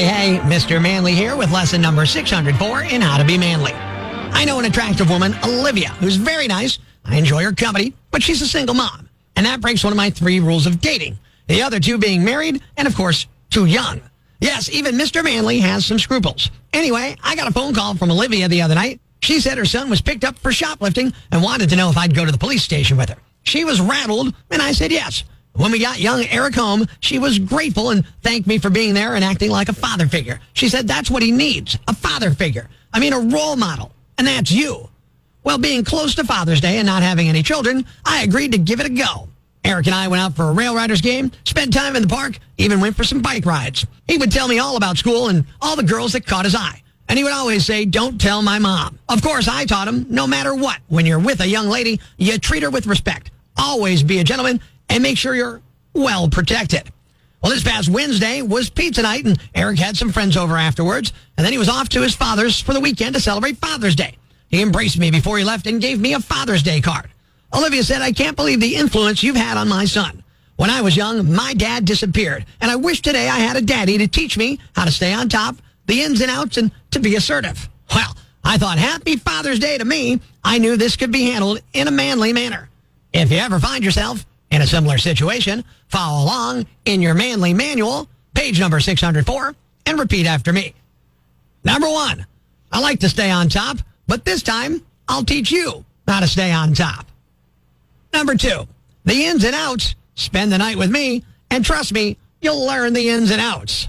Hey, Mr. Manly here with lesson number 604 in How to Be Manly. I know an attractive woman, Olivia, who's very nice. I enjoy her company, but she's a single mom. And that breaks one of my 3 rules of dating. The other 2 being married and, of course, too young. Yes, even Mr. Manly has some scruples. Anyway, I got a phone call from Olivia the other night. She said her son was picked up for shoplifting and wanted to know if I'd go to the police station with her. She was rattled, and I said yes. When we got young Eric home, she was grateful and thanked me for being there and acting like a father figure. She said that's what he needs, a father figure. I mean, a role model. And that's you. Well, being close to Father's Day and not having any children, I agreed to give it a go. Eric and I went out for a Rail Riders game, spent time in the park, even went for some bike rides. He would tell me all about school and all the girls that caught his eye. And he would always say, don't tell my mom. Of course, I taught him, no matter what, when you're with a young lady, you treat her with respect. Always be a gentleman and make sure you're well protected. Well, this past Wednesday was pizza night, and Eric had some friends over afterwards, and then he was off to his father's for the weekend to celebrate Father's Day. He embraced me before he left and gave me a Father's Day card. Olivia said, I can't believe the influence you've had on my son. When I was young, my dad disappeared, and I wish today I had a daddy to teach me how to stay on top, the ins and outs, and to be assertive. Well, I thought, happy Father's Day to me. I knew this could be handled in a manly manner. If you ever find yourself in a similar situation, follow along in your manly manual, page number 604, and repeat after me. Number 1, I like to stay on top, but this time I'll teach you how to stay on top. Number 2, the ins and outs, spend the night with me, and trust me, you'll learn the ins and outs.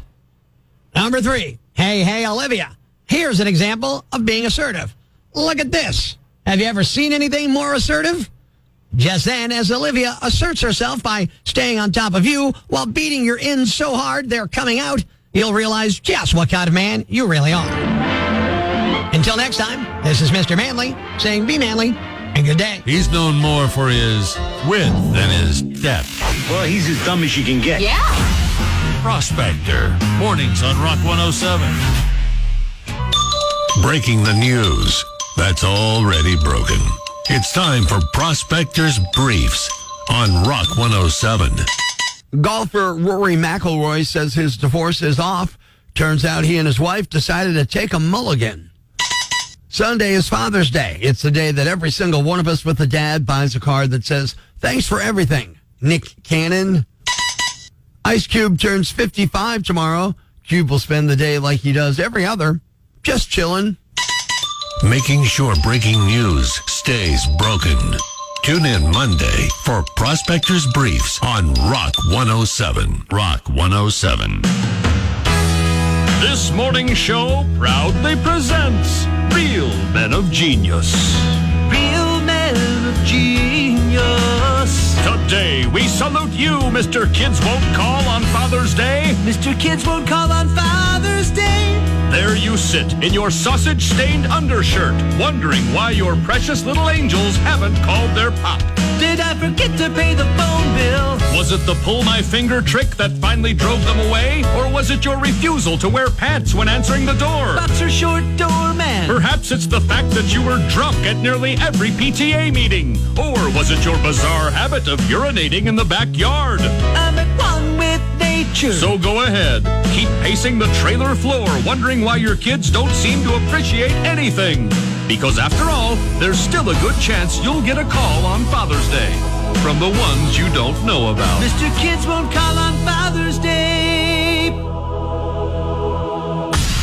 Number 3, hey, Olivia, here's an example of being assertive. Look at this. Have you ever seen anything more assertive? Just then, as Olivia asserts herself by staying on top of you while beating your ins so hard they're coming out, you'll realize just what kind of man you really are. Until next time, this is Mr. Manly saying be manly and good day. He's known more for his width than his depth. Well, he's as dumb as you can get. Yeah. Prospector. Mornings on Rock 107. Breaking the news that's already broken. It's time for Prospector's Briefs on Rock 107. Golfer Rory McIlroy says his divorce is off. Turns out he and his wife decided to take a mulligan. Sunday is Father's Day. It's the day that every single one of us with a dad buys a card that says, thanks for everything, Nick Cannon. Ice Cube turns 55 tomorrow. Cube will spend the day like he does every other, just chilling. Making sure breaking news stays broken. Tune in Monday for Prospector's Briefs on Rock 107. Rock 107. This morning's show proudly presents Real Men of Genius. Real Men of Genius. Today, we salute you, Mr. Kids Won't Call on Father's Day. Mr. Kids Won't Call on Father's Day. There you sit in your sausage-stained undershirt, wondering why your precious little angels haven't called their pop. Did I forget to pay the phone bill? Was it the pull-my-finger trick that finally drove them away? Or was it your refusal to wear pants when answering the door? Boxer short doorman. Perhaps it's the fact that you were drunk at nearly every PTA meeting. Or was it your bizarre habit of urinating in the backyard? I'm at one with nature. So go ahead. Keep pacing the trailer floor, wondering why your kids don't seem to appreciate anything. Because after all, there's still a good chance you'll get a call on Father's Day from the ones you don't know about. Mr. Kids Won't Call on Father's Day.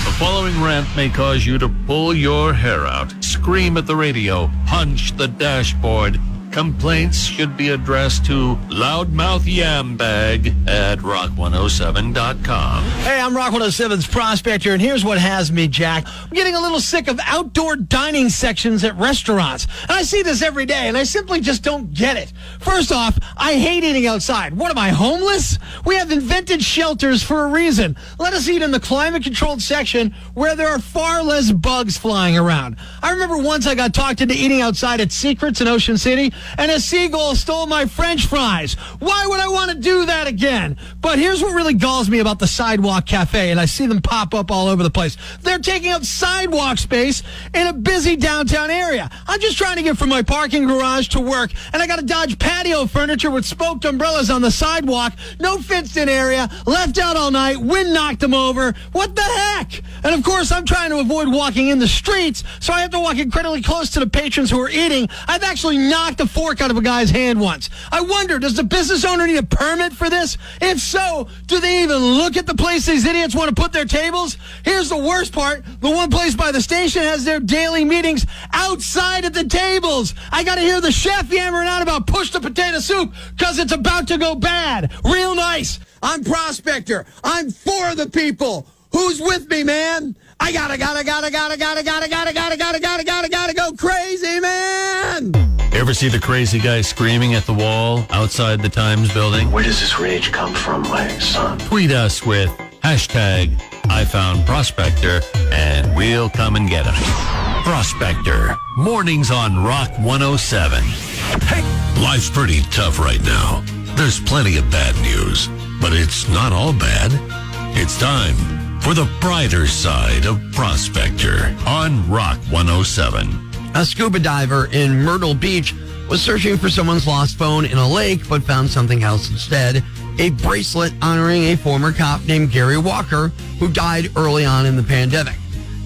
The following rant may cause you to pull your hair out, scream at the radio, punch the dashboard. Complaints should be addressed to loudmouthyambag@rock107.com. Hey, I'm Rock 107's Prospector, and here's what has me, Jack. I'm getting a little sick of outdoor dining sections at restaurants. And I see this every day, and I simply just don't get it. First off, I hate eating outside. What am I, homeless? We have invented shelters for a reason. Let us eat in the climate-controlled section where there are far less bugs flying around. I remember once I got talked into eating outside at Secrets in Ocean City, and a seagull stole my French fries. Why would I want to do that again? But here's what really galls me about the Sidewalk Cafe, and I see them pop up all over the place. They're taking up sidewalk space in a busy downtown area. I'm just trying to get from my parking garage to work, and I got to dodge patio furniture with spoked umbrellas on the sidewalk, no fenced-in area, left out all night, wind knocked them over. What the heck? And of course, I'm trying to avoid walking in the streets, so I have to walk incredibly close to the patrons who are eating. I've actually knocked a fork out of a guy's hand once. I wonder, does the business owner need a permit for this? If so, do they even look at the place these idiots want to put their tables? Here's the worst part. The one place by the station has their daily meetings outside at the tables. I got to hear the chef yammering out about push the potato soup because it's about to go bad. Real nice. I'm Prospector. I'm for the people. Who's with me, man? I gotta go crazy, man. Ever see the crazy guy screaming at the wall outside the Times building? Where does this rage come from, my son? Tweet us with hashtag #IFoundProspector and we'll come and get him. Prospector, mornings on Rock 107. Hey, life's pretty tough right now. There's plenty of bad news, but it's not all bad. It's time for the brighter side of Prospector on Rock 107. A scuba diver in Myrtle Beach was searching for someone's lost phone in a lake, but found something else instead. A bracelet honoring a former cop named Gary Walker, who died early on in the pandemic.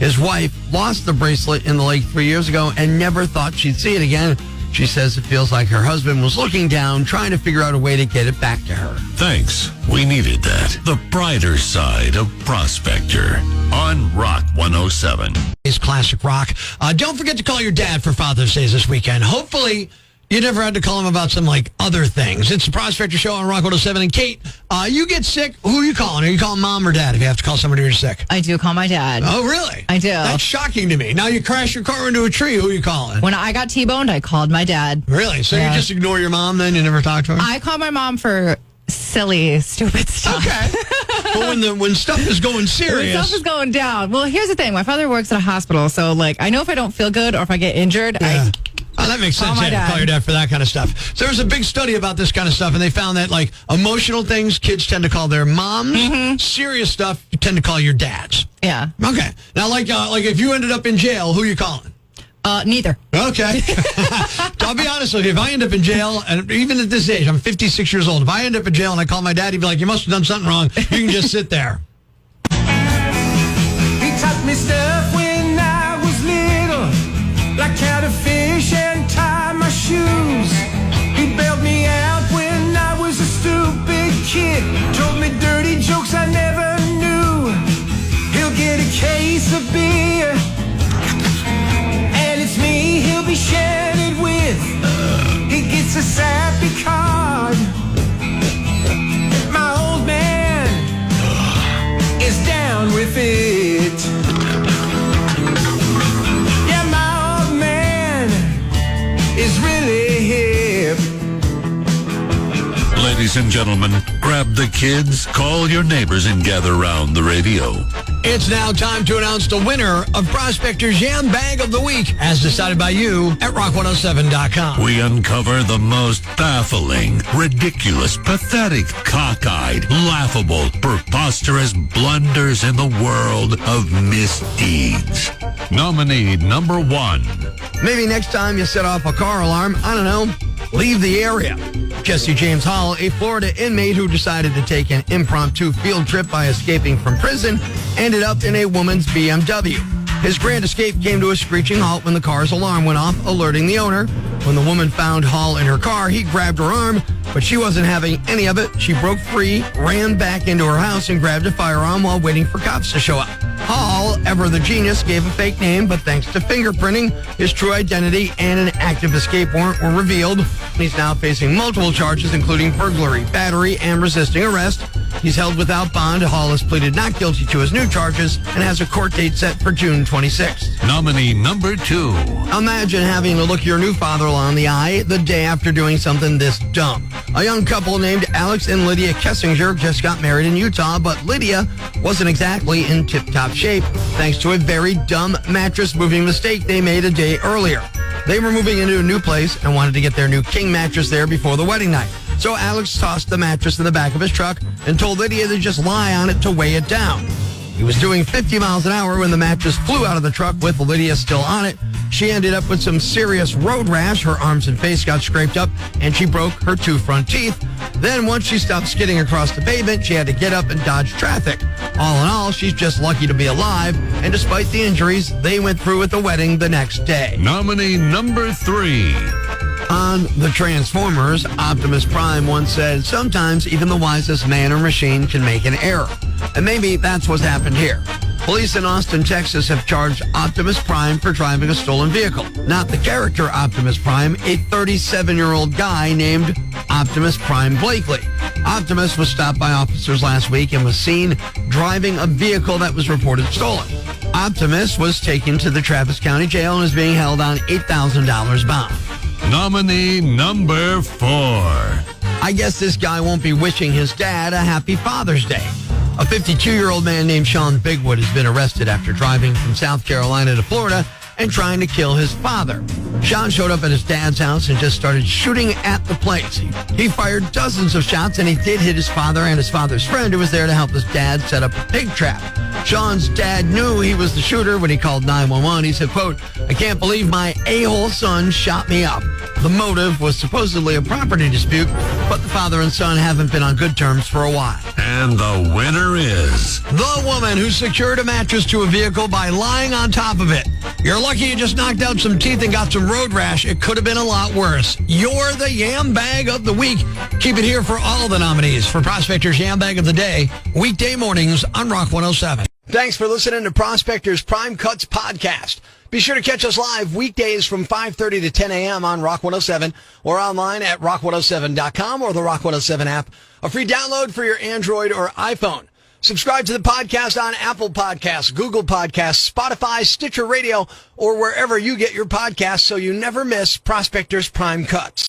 His wife lost the bracelet in the lake 3 years ago and never thought she'd see it again. She says it feels like her husband was looking down, trying to figure out a way to get it back to her. Thanks. We needed that. The brighter side of Prospector on Rock 107. It's classic rock. Don't forget to call your dad for Father's Day this weekend. Hopefully, you never had to call him about some, other things. It's the Prospector Show on Rock 107. And Kate, you get sick. Who are you calling? Are you calling mom or dad if you have to call somebody who's sick? I do call my dad. Oh, really? I do. That's shocking to me. Now you crash your car into a tree. Who are you calling? When I got T-boned, I called my dad. Really? So Yeah. you just ignore your mom then? You never talk to her? I call my mom for silly, stupid stuff. Okay. But when stuff is going When serious. stuff is going down. Well, here's the thing. My father works at a hospital, so, I know if I don't feel good or if I get injured, Yeah. Oh, that makes Call sense. my Yeah, dad. call your dad for that kind of stuff. So there was a big study about this kind of stuff, and they found that emotional things kids tend to call their moms. Serious stuff you tend to call your dads. yeah. Okay. Now, if you ended up in jail, who are you calling? Neither. Okay. I'll be honest with you. If I end up in jail, and even at this age, I'm 56 years old. If I end up in jail and I call my dad, he'd be like, "You must have done something wrong. You can just sit there." He taught me stuff when I was little, like how to fish and tie my shoes. He bailed me out when I was a stupid kid, told me dirty jokes I never knew. He'll get a case of beer, and it's me he'll be sharing it with. He gets a sappy card. My old man is down with it. Yeah, my old man is really hip. Ladies and gentlemen, grab the kids, call your neighbors, and gather around the radio. It's now time to announce the winner of Prospector's Yam Bag of the Week, as decided by you at rock107.com. We uncover the most baffling, ridiculous, pathetic, cockeyed, laughable, preposterous blunders in the world of misdeeds. Nominee number 1. Maybe next time you set off a car alarm, I don't know, leave the area. Jesse James Hall, a Florida inmate who decided to take an impromptu field trip by escaping from prison, ended up in a woman's BMW. His grand escape came to a screeching halt when the car's alarm went off, alerting the owner. When the woman found Hall in her car, he grabbed her arm, but she wasn't having any of it. She broke free, ran back into her house, and grabbed a firearm while waiting for cops to show up. Hall, ever the genius, gave a fake name, but thanks to fingerprinting, his true identity and an active escape warrant were revealed. He's now facing multiple charges, including burglary, battery, and resisting arrest. He's held without bond. Hall has pleaded not guilty to his new charges and has a court date set for June 26th. Nominee number 2. Imagine having to look your new father-in-law in the eye the day after doing something this dumb. A young couple named Alex and Lydia Kessinger just got married in Utah, but Lydia wasn't exactly in tip-top shape thanks to a very dumb mattress moving mistake they made a day earlier. They were moving into a new place and wanted to get their new king mattress there before the wedding night. So Alex tossed the mattress in the back of his truck and told Lydia to just lie on it to weigh it down. He was doing 50 miles an hour when the mattress flew out of the truck with Lydia still on it. She ended up with some serious road rash. Her arms and face got scraped up, and she broke her 2 front teeth. Then once she stopped skidding across the pavement, she had to get up and dodge traffic. All in all, she's just lucky to be alive, and despite the injuries, they went through with the wedding the next day. Nominee number 3. On the Transformers, Optimus Prime once said, sometimes even the wisest man or machine can make an error. And maybe that's what's happened here. Police in Austin, Texas have charged Optimus Prime for driving a stolen vehicle. Not the character Optimus Prime, a 37-year-old guy named Optimus Prime Blakely. Optimus was stopped by officers last week and was seen driving a vehicle that was reported stolen. Optimus was taken to the Travis County Jail and is being held on $8,000 bond. Nominee number 4. I guess this guy won't be wishing his dad a happy Father's Day. A 52-year-old man named Sean Bigwood has been arrested after driving from South Carolina to Florida and trying to kill his father. Sean showed up at his dad's house and just started shooting at the place. He fired dozens of shots, and he did hit his father and his father's friend who was there to help his dad set up a pig trap. Sean's dad knew he was the shooter when he called 911. He said, quote, "I can't believe my a-hole son shot me up." The motive was supposedly a property dispute, but the father and son haven't been on good terms for a while. And the winner is The woman who secured a mattress to a vehicle by lying on top of it. You're lucky you just knocked out some teeth and got some road rash. It could have been a lot worse. You're the Yam Bag of the Week. Keep it here for all the nominees for Prospector's Yam Bag of the Day, weekday mornings on Rock 107. Thanks for listening to Prospector's Prime Cuts podcast. Be sure to catch us live weekdays from 5:30 to 10 a.m. on Rock 107 or online at rock107.com or the Rock 107 app, a free download for your Android or iPhone. Subscribe to the podcast on Apple Podcasts, Google Podcasts, Spotify, Stitcher Radio, or wherever you get your podcasts so you never miss Prospector's Prime Cuts.